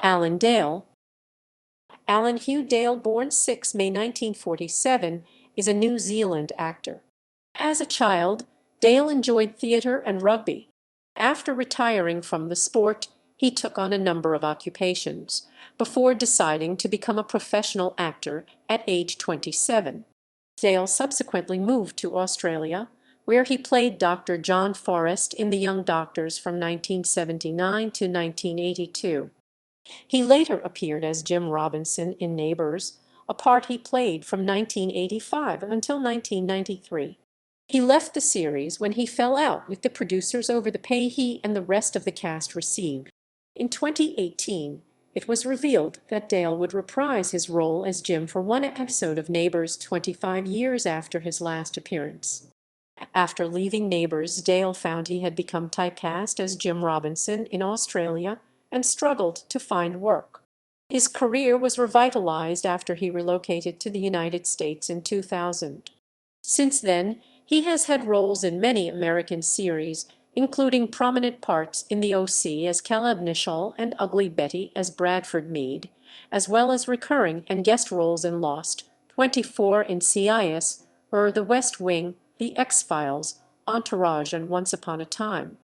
Alan Dale. Alan Hugh Dale, born 6 May 1947, is a New Zealand actor. As a child, Dale enjoyed theatre and rugby. After retiring from the sport, he took on a number of occupations, before deciding to become a professional actor at age 27. Dale subsequently moved to Australia, where he played Dr. John Forrest in The Young Doctors from 1979 to 1982. He later appeared as Jim Robinson in Neighbours, a part he played from 1985 until 1993. He left the series when he fell out with the producers over the pay he and the rest of the cast received. In 2018, it was revealed that Dale would reprise his role as Jim for one episode of Neighbours 25 years after his last appearance. After leaving Neighbours, Dale found he had become typecast as Jim Robinson in Australia and struggled to find work. His career was revitalised after he relocated to the United States in 2000. Since then, he has had roles in many American series, including prominent parts in The O.C. as Caleb Nichol and Ugly Betty as Bradford Meade, as well as recurring and guest roles in Lost, 24 NCIS, The West Wing, The X-Files, Entourage and Once Upon a Time.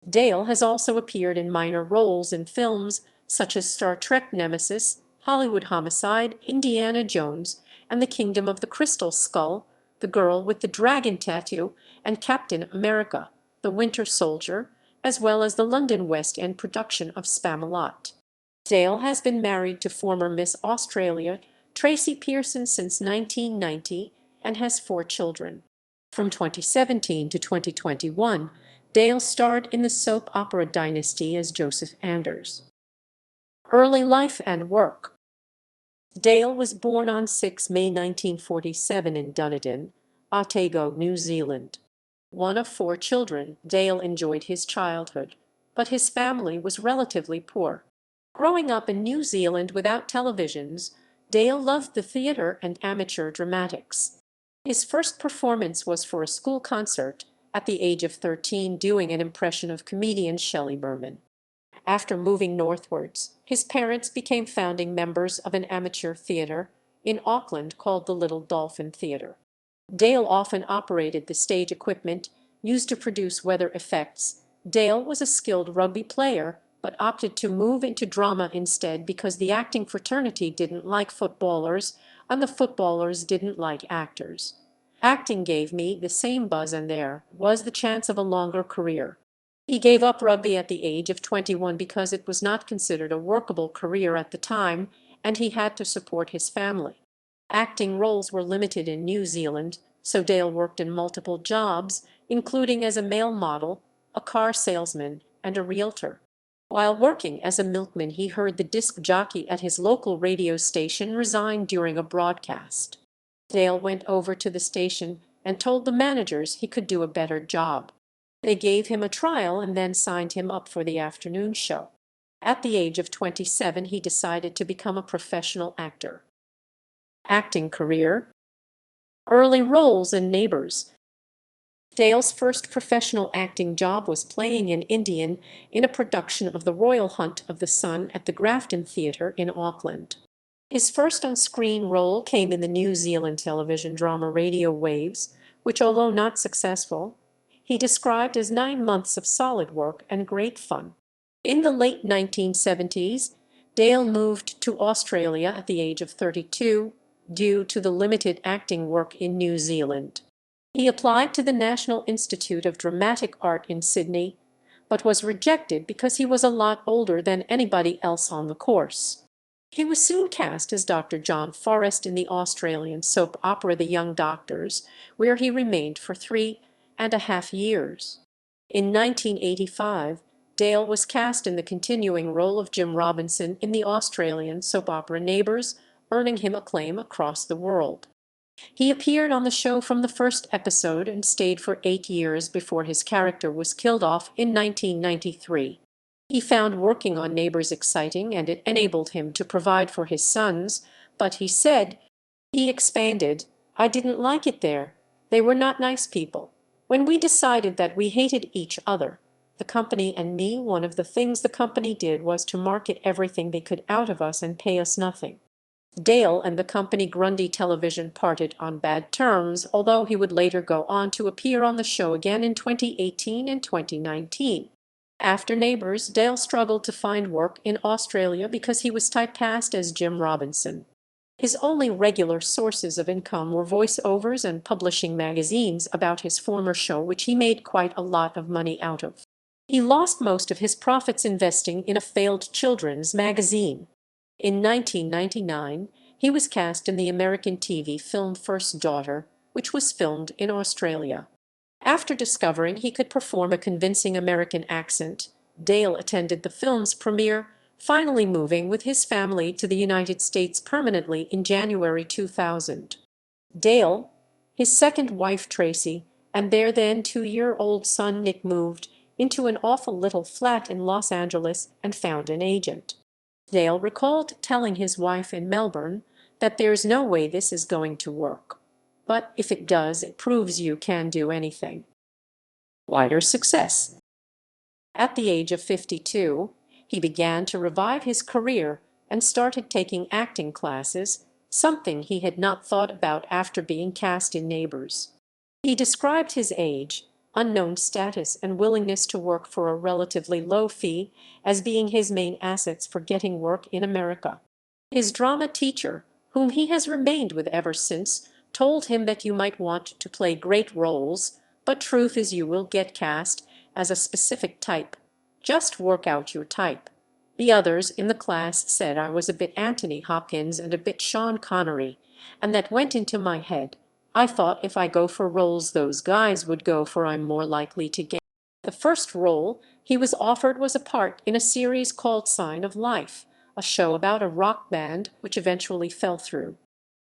Dale has also appeared in minor roles in films such as Star Trek Nemesis, Hollywood Homicide, Indiana Jones, and The Kingdom of the Crystal Skull, The Girl with the Dragon Tattoo, and Captain America, The Winter Soldier, as well as the London West End production of Spamalot. Dale has been married to former Miss Australia Tracey Pearson since 1990 and has 4 children. From 2017 to 2021, Dale starred in the soap opera Dynasty as Joseph Anders. Early life and work. Dale was born on 6 May 1947 in Dunedin, Otago, New Zealand. One of 4 children, Dale enjoyed his childhood, but his family was relatively poor. Growing up in New Zealand without televisions, Dale loved the theatre and amateur dramatics. His first performance was for a school concert at the age of 13, doing an impression of comedian Shelley Berman. After moving northwards, his parents became founding members of an amateur theatre in Auckland called the Little Dolphin Theatre. Dale often operated the stage equipment used to produce weather effects. Dale was a skilled rugby player, but opted to move into drama instead because the acting fraternity didn't like footballers, and the footballers didn't like actors. Acting gave me the same buzz, and there was the chance of a longer career. He gave up rugby at the age of 21 because it was not considered a workable career at the time, and he had to support his family. Acting roles were limited in New Zealand, so Dale worked in multiple jobs, including as a male model, a car salesman, and a realtor. While working as a milkman, he heard the disc jockey at his local radio station resign during a broadcast. Dale went over to the station and told the managers he could do a better job. They gave him a trial and then signed him up for the afternoon show. At the age of 27, he decided to become a professional actor. Acting career. Early roles in Neighbours. Dale's first professional acting job was playing an Indian in a production of The Royal Hunt of the Sun at the Grafton Theatre in Auckland. His first on-screen role came in the New Zealand television drama Radio Waves, which, although not successful, he described as 9 months of solid work and great fun. In the late 1970s, Dale moved to Australia at the age of 32 due to the limited acting work in New Zealand. He applied to the National Institute of Dramatic Art in Sydney, but was rejected because he was a lot older than anybody else on the course. He was soon cast as Dr. John Forrest in the Australian soap opera The Young Doctors, where he remained for 3.5 years. In 1985, Dale was cast in the continuing role of Jim Robinson in the Australian soap opera Neighbours, earning him acclaim across the world. He appeared on the show from the first episode and stayed for 8 years before his character was killed off in 1993. He found working on Neighbours exciting, and it enabled him to provide for his sons, but he said, he expanded, "I didn't like it there. They were not nice people. When we decided that we hated each other, The company and me, one of the things the company did was to market everything they could out of us and pay us nothing. Dale and the company Grundy Television parted on bad terms, although he would later go on to appear on the show again in 2018 and 2019. After Neighbours, Dale struggled to find work in Australia because he was typecast as Jim Robinson. His only regular sources of income were voiceovers and publishing magazines about his former show, which he made quite a lot of money out of. He lost most of his profits investing in a failed children's magazine. In 1999, he was cast in the American TV film First Daughter, which was filmed in Australia. After discovering he could perform a convincing American accent, Dale attended the film's premiere, finally moving with his family to the United States permanently in January 2000. Dale, his second wife Tracey, and their then 2-year-old son Nick moved into an awful little flat in Los Angeles and found an agent. Dale recalled telling his wife in Melbourne that there's no way this is going to work. But if it does, it proves you can do anything. Wider success. At the age of 52, he began to revive his career and started taking acting classes, something he had not thought about after being cast in Neighbours. He described his age, unknown status, and willingness to work for a relatively low fee as being his main assets for getting work in America. His drama teacher, whom he has remained with ever since, told him that you might want to play great roles, but truth is you will get cast as a specific type. Just work out your type. The others in the class said I was a bit Anthony Hopkins and a bit Sean Connery, and that went into my head. I thought if I go for roles those guys would go for, I'm more likely to get. The first role he was offered was a part in a series called Sign of Life, a show about a rock band which eventually fell through.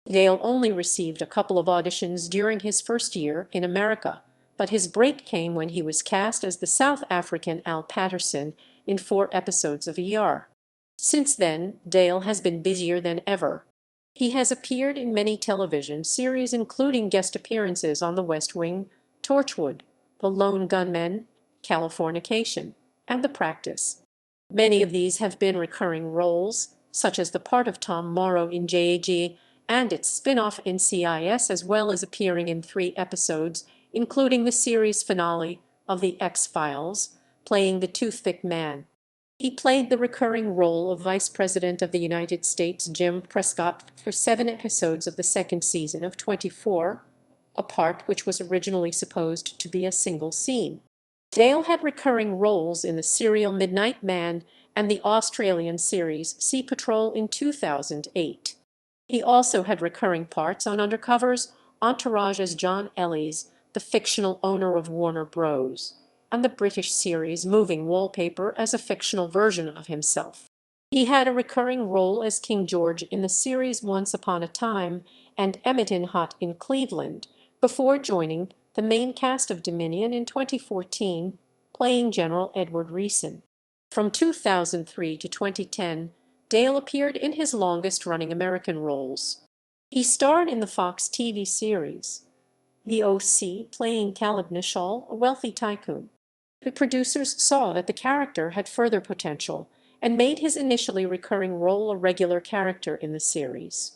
Dale only received a couple of auditions during his first year in America, but his break came when he was cast as the South African Al Patterson in 4 episodes of ER. Since then, Dale has been busier than ever. He has appeared in many television series, including guest appearances on The West Wing, Torchwood, The Lone Gunmen, Californication, and The Practice. Many of these have been recurring roles, such as the part of Tom Morrow in JAG and its spin-off NCIS, as well as appearing in 3 episodes, including the series finale of The X-Files, playing the Toothpick Man. He played the recurring role of Vice President of the United States Jim Prescott for 7 episodes of the second season of 24, a part which was originally supposed to be a single scene. Dale had recurring roles in the serial Midnight Man and the Australian series Sea Patrol in 2008. He also had recurring parts on Undercover's Entourage as John Ellis, the fictional owner of Warner Bros., and the British series Moving Wallpaper as a fictional version of himself. He had a recurring role as King George in the series Once Upon a Time and Emmett in Hot in Cleveland, before joining the main cast of Dominion in 2014, playing General Edward Reeson. From 2003 to 2010, Dale appeared in his longest-running American roles. He starred in the Fox TV series The O.C., playing Caleb Nichol, a wealthy tycoon. The producers saw that the character had further potential and made his initially recurring role a regular character in the series.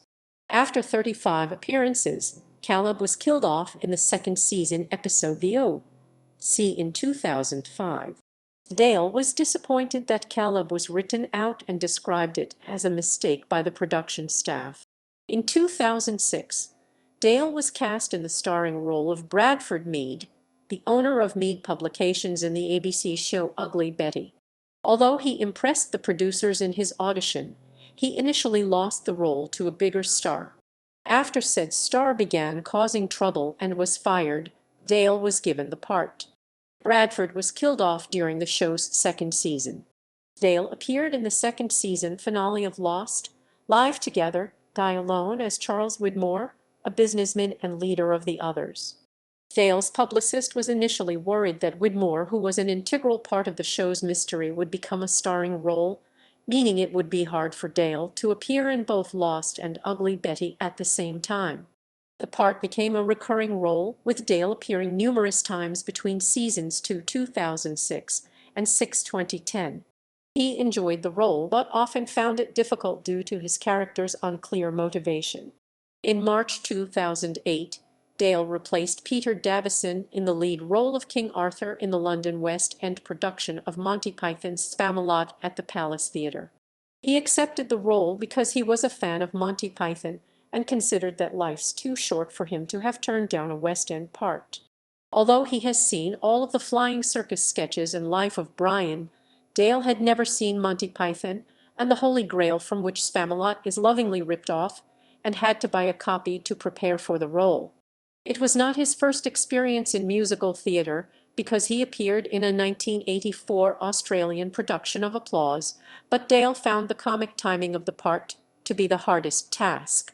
After 35 appearances, Caleb was killed off in the second season episode The O.C. in 2005. Dale was disappointed that Caleb was written out and described it as a mistake by the production staff. In 2006, Dale was cast in the starring role of Bradford Meade, the owner of Meade Publications in the ABC show Ugly Betty. Although he impressed the producers in his audition, he initially lost the role to a bigger star. After said star began causing trouble and was fired, Dale was given the part. Bradford was killed off during the show's second season. Dale appeared in the second season finale of Lost, Live Together, Die Alone as Charles Widmore, a businessman and leader of the others. Dale's publicist was initially worried that Widmore, who was an integral part of the show's mystery, would become a starring role, meaning it would be hard for Dale to appear in both Lost and Ugly Betty at the same time. The part became a recurring role, with Dale appearing numerous times between seasons to 2006 and 6 2010. He enjoyed the role but often found it difficult due to his character's unclear motivation. In March 2008, Dale replaced Peter Davison in the lead role of King Arthur in the London West End production of Monty Python's Spamalot at the Palace Theatre. He accepted the role because he was a fan of Monty Python and considered that life's too short for him to have turned down a West End part. Although he has seen all of the Flying Circus sketches and Life of Brian, Dale had never seen Monty Python and the Holy Grail, from which Spamalot is lovingly ripped off, and had to buy a copy to prepare for the role. It was not his first experience in musical theatre, because he appeared in a 1984 Australian production of Applause, but Dale found the comic timing of the part to be the hardest task.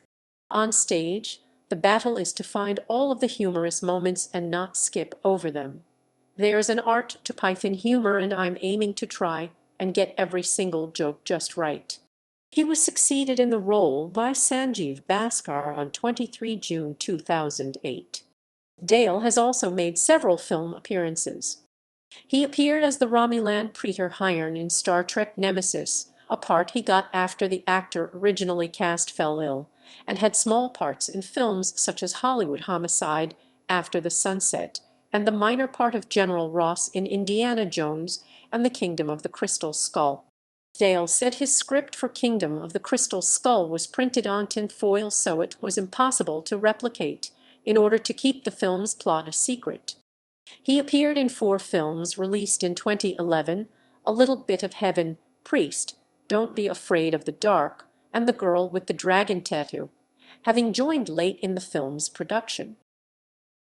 On stage, the battle is to find all of the humorous moments and not skip over them. There's an art to Python humor, and I'm aiming to try and get every single joke just right. He was succeeded in the role by Sanjeev Bhaskar on 23 June 2008. Dale has also made several film appearances. He appeared as the Romulan Praetor Hirn in Star Trek Nemesis, a part he got after the actor originally cast fell ill, and had small parts in films such as Hollywood Homicide, After the Sunset, and the minor part of General Ross in Indiana Jones and the Kingdom of the Crystal Skull. Dale said his script for Kingdom of the Crystal Skull was printed on tin foil, so it was impossible to replicate, in order to keep the film's plot a secret. He appeared in 4 films released in 2011, A Little Bit of Heaven, Priest, Don't Be Afraid of the Dark, and The Girl with the Dragon Tattoo, having joined late in the film's production.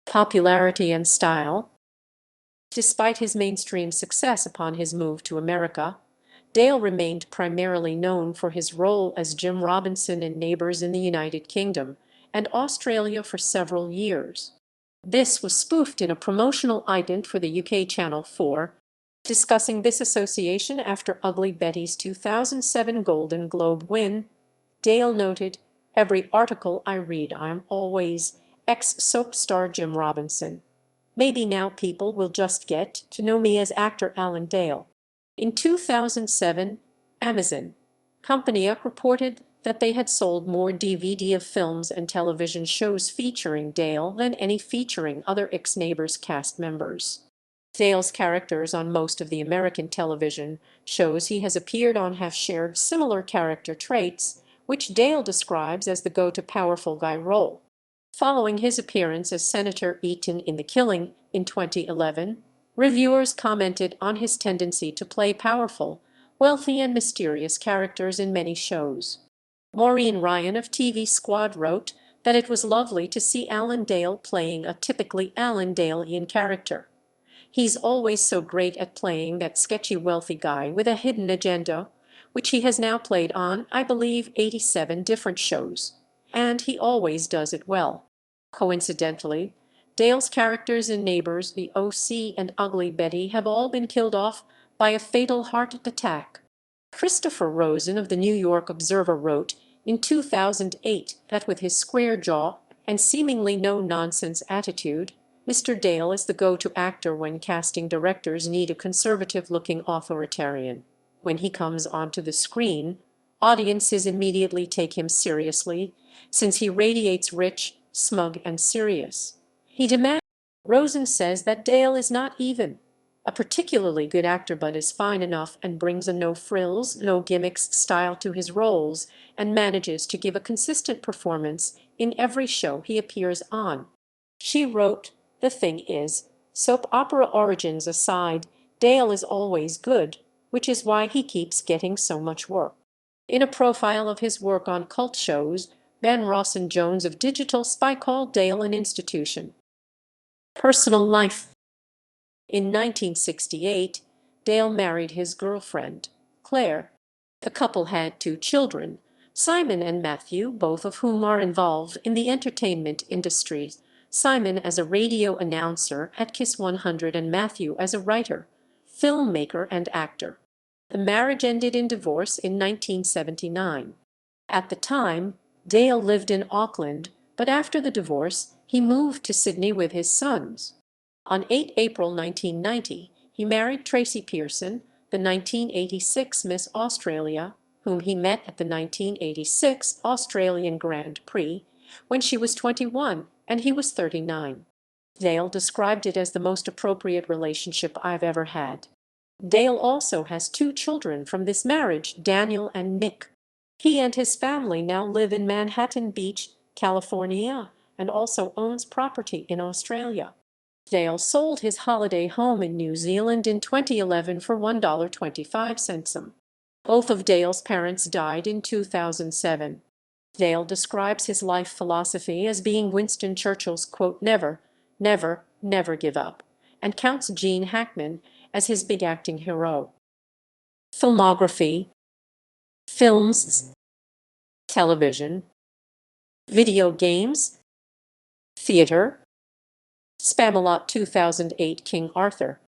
Popularity and style. Despite his mainstream success upon his move to America, Dale remained primarily known for his role as Jim Robinson in Neighbours in the United Kingdom and Australia for several years. This was spoofed in a promotional ident for the UK Channel 4, discussing this association after Ugly Betty's 2007 Golden Globe win. Dale noted, "Every article I read, I'm always ex-soap star Jim Robinson. Maybe now people will just get to know me as actor Alan Dale." In 2007, Amazon Company reported that they had sold more DVD of films and television shows featuring Dale than any featuring other ex-Neighbours cast members. Dale's characters on most of the American television shows he has appeared on have shared similar character traits, which Dale describes as the go-to powerful guy role. Following his appearance as Senator Eaton in The Killing in 2011, reviewers commented on his tendency to play powerful, wealthy, and mysterious characters in many shows. Maureen Ryan of TV Squad wrote that it was lovely to see Alan Dale playing a typically Alan Dale-ian character. "He's always so great at playing that sketchy wealthy guy with a hidden agenda, which he has now played on, I believe, 87 different shows. And he always does it well." Coincidentally, Dale's characters in Neighbours, The OC, and Ugly Betty have all been killed off by a fatal heart attack. Christopher Rosen of the New York Observer wrote in 2008 that with his square jaw and seemingly no-nonsense attitude, Mr. Dale is the go-to actor when casting directors need a conservative-looking authoritarian. When he comes onto the screen, audiences immediately take him seriously, since he radiates rich, smug, and serious. He demands. Rosen says that Dale is not even a particularly good actor, but is fine enough and brings a no-frills, no-gimmicks style to his roles and manages to give a consistent performance in every show he appears on. She wrote, "The thing is, soap opera origins aside, Dale is always good, which is why he keeps getting so much work." In a profile of his work on cult shows, Ben Rawson-Jones of Digital Spy called Dale an institution. Personal life. In 1968, Dale married his girlfriend, Claire. The couple had 2 children, Simon and Matthew, both of whom are involved in the entertainment industry, Simon as a radio announcer at Kiss 100 and Matthew as a writer, filmmaker, and actor. The marriage ended in divorce in 1979. At the time, Dale lived in Auckland, but after the divorce, he moved to Sydney with his sons. On 8 April 1990, he married Tracey Pearson, the 1986 Miss Australia, whom he met at the 1986 Australian Grand Prix when she was 21 and he was 39. Dale described it as the most appropriate relationship I've ever had. Dale also has two children from this marriage, Daniel and Nick. He and his family now live in Manhattan Beach, California, and also owns property in Australia. Dale sold his holiday home in New Zealand in 2011 for $1.25. Both of Dale's parents died in 2007. Dale describes his life philosophy as being Winston Churchill's, quote, never, never, never give up, and counts Gene Hackman as his big acting hero. Filmography: films, television, video games, theater. Spamalot 2008 King Arthur.